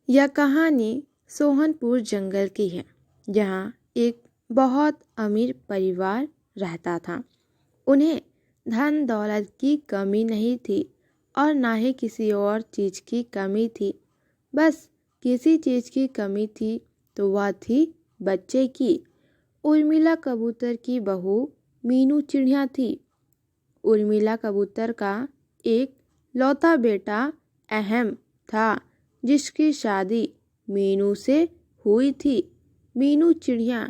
यह कहानी सोहनपुर जंगल की है, जहाँ एक बहुत अमीर परिवार रहता था। उन्हें धन दौलत की कमी नहीं थी और ना ही किसी और चीज़ की कमी थी। बस किसी चीज़ की कमी थी तो वह थी बच्चे की। उर्मिला कबूतर की बहू मीनू चिड़िया थी। उर्मिला कबूतर का एक लौता बेटा अहम था, जिसकी शादी मीनू से हुई थी। मीनू चिड़िया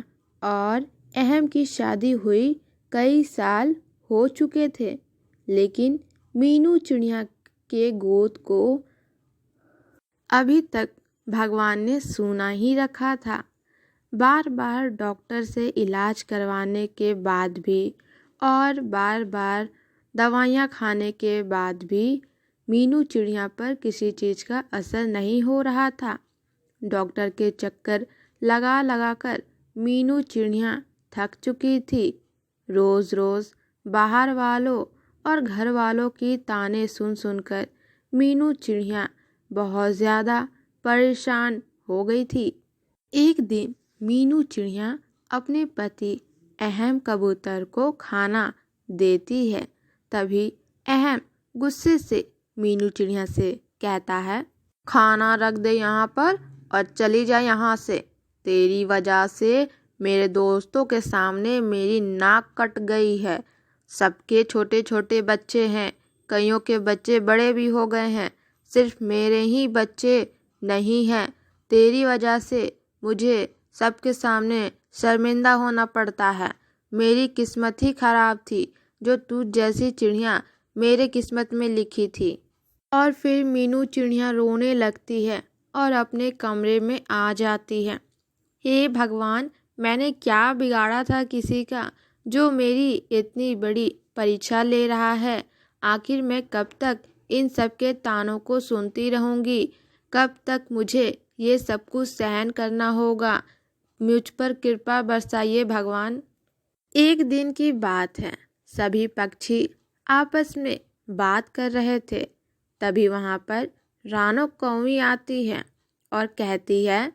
और अहम की शादी हुई कई साल हो चुके थे, लेकिन मीनू चिड़िया के गोद को अभी तक भगवान ने सूना ही रखा था। बार बार डॉक्टर से इलाज करवाने के बाद भी और बार बार दवाइयाँ खाने के बाद भी मीनू चिड़िया पर किसी चीज़ का असर नहीं हो रहा था। डॉक्टर के चक्कर लगा लगा कर मीनू चिड़िया थक चुकी थी। रोज़ रोज़ बाहर वालों और घर वालों की ताने सुन सुनकर मीनू चिड़िया बहुत ज़्यादा परेशान हो गई थी। एक दिन मीनू चिड़िया अपने पति अहम कबूतर को खाना देती है। तभी अहम गुस्से से मीनू चिड़िया से कहता है, खाना रख दे यहाँ पर और चली जा यहाँ से। तेरी वजह से मेरे दोस्तों के सामने मेरी नाक कट गई है। सबके छोटे छोटे बच्चे हैं, कईयों के बच्चे बड़े भी हो गए हैं, सिर्फ मेरे ही बच्चे नहीं हैं। तेरी वजह से मुझे सबके सामने शर्मिंदा होना पड़ता है। मेरी किस्मत ही खराब थी जो तू जैसी चिड़िया मेरे किस्मत में लिखी थी। और फिर मीनू चिड़िया रोने लगती है और अपने कमरे में आ जाती है। हे भगवान, मैंने क्या बिगाड़ा था किसी का जो मेरी इतनी बड़ी परीक्षा ले रहा है। आखिर मैं कब तक इन सब के तानों को सुनती रहूँगी? कब तक मुझे ये सब कुछ सहन करना होगा? मुझ पर कृपा बरसाइए भगवान। एक दिन की बात है, सभी पक्षी आपस में बात कर रहे थे। तभी वहाँ पर रानो कौवी आती है और कहती है,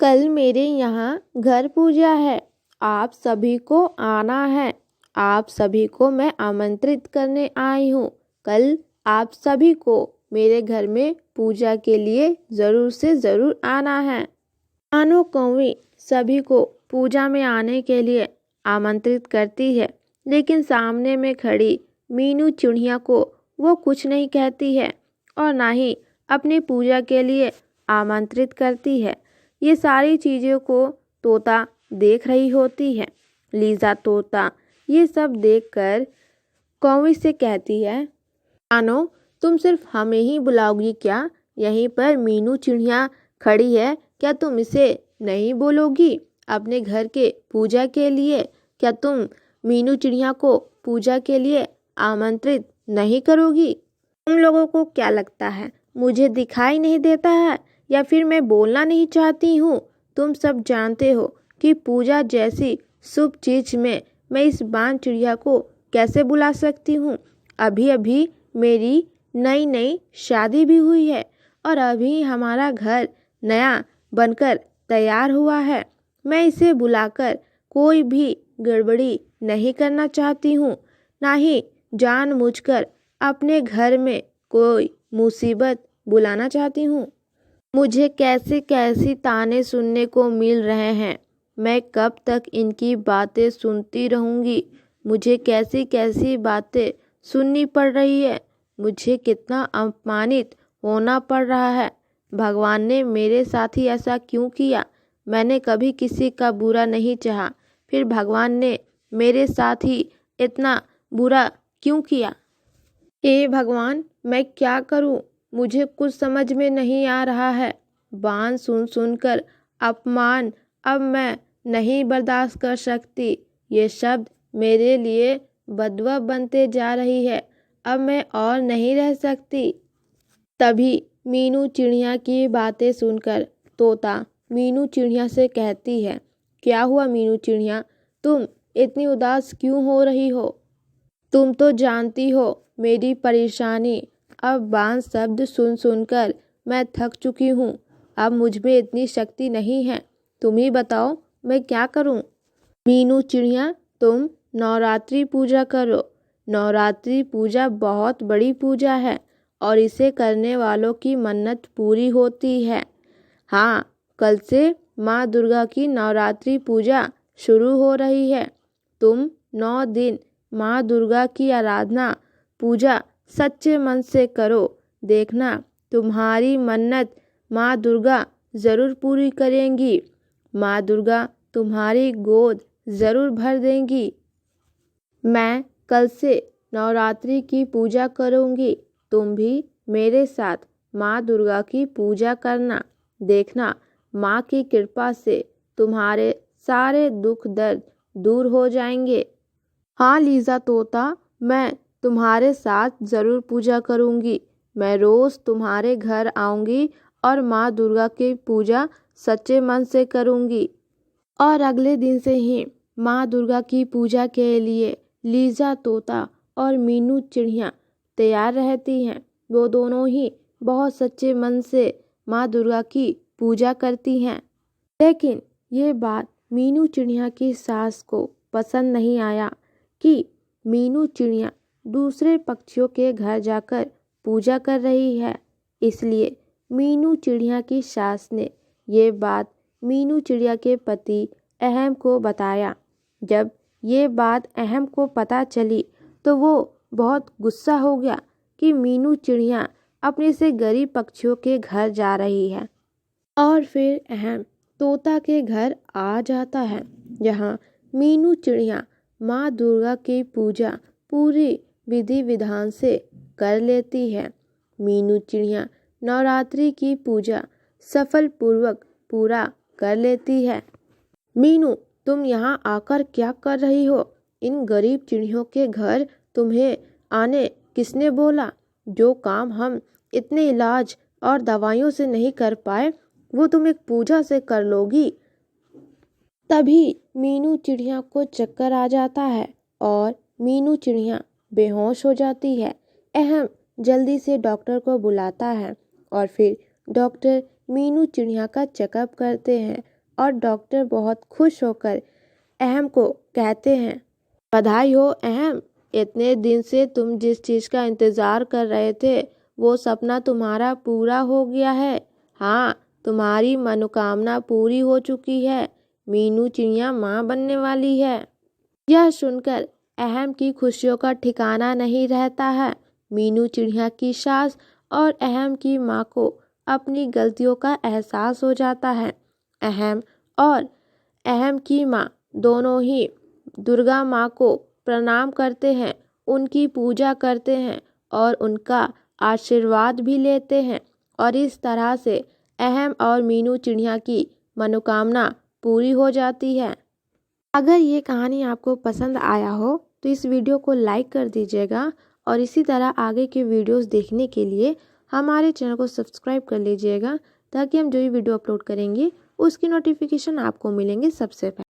कल मेरे यहाँ घर पूजा है, आप सभी को आना है। आप सभी को मैं आमंत्रित करने आई हूँ। कल आप सभी को मेरे घर में पूजा के लिए ज़रूर से ज़रूर आना है। रानो कौवी सभी को पूजा में आने के लिए आमंत्रित करती है, लेकिन सामने में खड़ी मीनू चिड़िया को वो कुछ नहीं कहती है और ना ही अपनी पूजा के लिए आमंत्रित करती है। ये सारी चीज़ों को तोता देख रही होती है। लीजा तोता ये सब देखकर कौवी से कहती है, रानो, तुम सिर्फ हमें ही बुलाओगी क्या? यहीं पर मीनू चिड़िया खड़ी है, क्या तुम इसे नहीं बोलोगी अपने घर के पूजा के लिए? क्या तुम मीनू चिड़िया को पूजा के लिए आमंत्रित नहीं करोगी? तुम लोगों को क्या लगता है, मुझे दिखाई नहीं देता है या फिर मैं बोलना नहीं चाहती हूँ? तुम सब जानते हो कि पूजा जैसी शुभ चीज़ में मैं इस बान चिड़िया को कैसे बुला सकती हूँ? अभी अभी मेरी नई नई शादी भी हुई है और अभी हमारा घर नया बनकर तैयार हुआ है। मैं इसे बुलाकर कोई भी गड़बड़ी नहीं करना चाहती हूँ, ना ही जानबूझकर अपने घर में कोई मुसीबत बुलाना चाहती हूँ। मुझे कैसी कैसी ताने सुनने को मिल रहे हैं। मैं कब तक इनकी बातें सुनती रहूँगी? मुझे कैसी कैसी बातें सुननी पड़ रही है। मुझे कितना अपमानित होना पड़ रहा है। भगवान ने मेरे साथ ही ऐसा क्यों किया? मैंने कभी किसी का बुरा नहीं चाहा, फिर भगवान ने मेरे साथ ही इतना बुरा क्यों किया? हे भगवान, मैं क्या करूं? मुझे कुछ समझ में नहीं आ रहा है। बान सुन सुनकर अपमान अब मैं नहीं बर्दाश्त कर सकती। ये शब्द मेरे लिए बदवा बनते जा रही है। अब मैं और नहीं रह सकती। तभी मीनू चिड़िया की बातें सुनकर तोता मीनू चिड़िया से कहती है, क्या हुआ मीनू चिड़िया, तुम इतनी उदास क्यों हो रही हो? तुम तो जानती हो मेरी परेशानी। अब बान शब्द सुन सुनकर मैं थक चुकी हूँ। अब मुझ में इतनी शक्ति नहीं है। तुम ही बताओ मैं क्या करूं? मीनू चिड़िया, तुम नवरात्रि पूजा करो। नवरात्रि पूजा बहुत बड़ी पूजा है और इसे करने वालों की मन्नत पूरी होती है। हाँ, कल से माँ दुर्गा की नवरात्रि पूजा शुरू हो रही है। तुम 9 दिन माँ दुर्गा की आराधना पूजा सच्चे मन से करो। देखना, तुम्हारी मन्नत माँ दुर्गा ज़रूर पूरी करेंगी। माँ दुर्गा तुम्हारी गोद ज़रूर भर देंगी। मैं कल से नवरात्रि की पूजा करूँगी। तुम भी मेरे साथ माँ दुर्गा की पूजा करना। देखना, माँ की कृपा से तुम्हारे सारे दुख दर्द दूर हो जाएंगे। हाँ लीज़ा तोता, मैं तुम्हारे साथ ज़रूर पूजा करूँगी। मैं रोज़ तुम्हारे घर आऊँगी और माँ दुर्गा की पूजा सच्चे मन से करूँगी। और अगले दिन से ही माँ दुर्गा की पूजा के लिए लीज़ा तोता और मीनू चिड़िया तैयार रहती हैं। वो दोनों ही बहुत सच्चे मन से माँ दुर्गा की पूजा करती हैं। लेकिन ये बात मीनू चिड़िया की सास को पसंद नहीं आया कि मीनू चिड़िया दूसरे पक्षियों के घर जाकर पूजा कर रही है। इसलिए मीनू चिड़िया की सास ने ये बात मीनू चिड़िया के पति अहम को बताया। जब ये बात अहम को पता चली तो वो बहुत गुस्सा हो गया कि मीनू चिड़िया अपने से गरीब पक्षियों के घर जा रही है। और फिर अहम तोता के घर आ जाता है, जहाँ मीनू चिड़िया माँ दुर्गा की पूजा पूरी विधि विधान से कर लेती है। मीनू चिड़िया नवरात्रि की पूजा सफलपूर्वक पूरा कर लेती है। मीनू, तुम यहाँ आकर क्या कर रही हो? इन गरीब चिड़ियों के घर तुम्हें आने किसने बोला? जो काम हम इतने इलाज और दवाइयों से नहीं कर पाए वो तुम एक पूजा से कर लोगी। तभी मीनू चिड़िया को चक्कर आ जाता है और मीनू चिड़िया बेहोश हो जाती है। अहम जल्दी से डॉक्टर को बुलाता है और फिर डॉक्टर मीनू चिड़िया का चेकअप करते हैं और डॉक्टर बहुत खुश होकर अहम को कहते हैं, बधाई हो अहम, इतने दिन से तुम जिस चीज़ का इंतज़ार कर रहे थे वो सपना तुम्हारा पूरा हो गया है। हाँ, तुम्हारी मनोकामना पूरी हो चुकी है। मीनू चिड़िया माँ बनने वाली है। यह सुनकर अहम की खुशियों का ठिकाना नहीं रहता है। मीनू चिड़िया की सास और अहम की माँ को अपनी गलतियों का एहसास हो जाता है। अहम और अहम की माँ दोनों ही दुर्गा माँ को प्रणाम करते हैं, उनकी पूजा करते हैं और उनका आशीर्वाद भी लेते हैं। और इस तरह से अहम और मीनू चिड़िया की मनोकामना पूरी हो जाती है। अगर ये कहानी आपको पसंद आया हो तो इस वीडियो को लाइक कर दीजिएगा और इसी तरह आगे के वीडियोस देखने के लिए हमारे चैनल को सब्सक्राइब कर लीजिएगा, ताकि हम जो भी वीडियो अपलोड करेंगे उसकी नोटिफिकेशन आपको मिलेंगे सबसे पहले।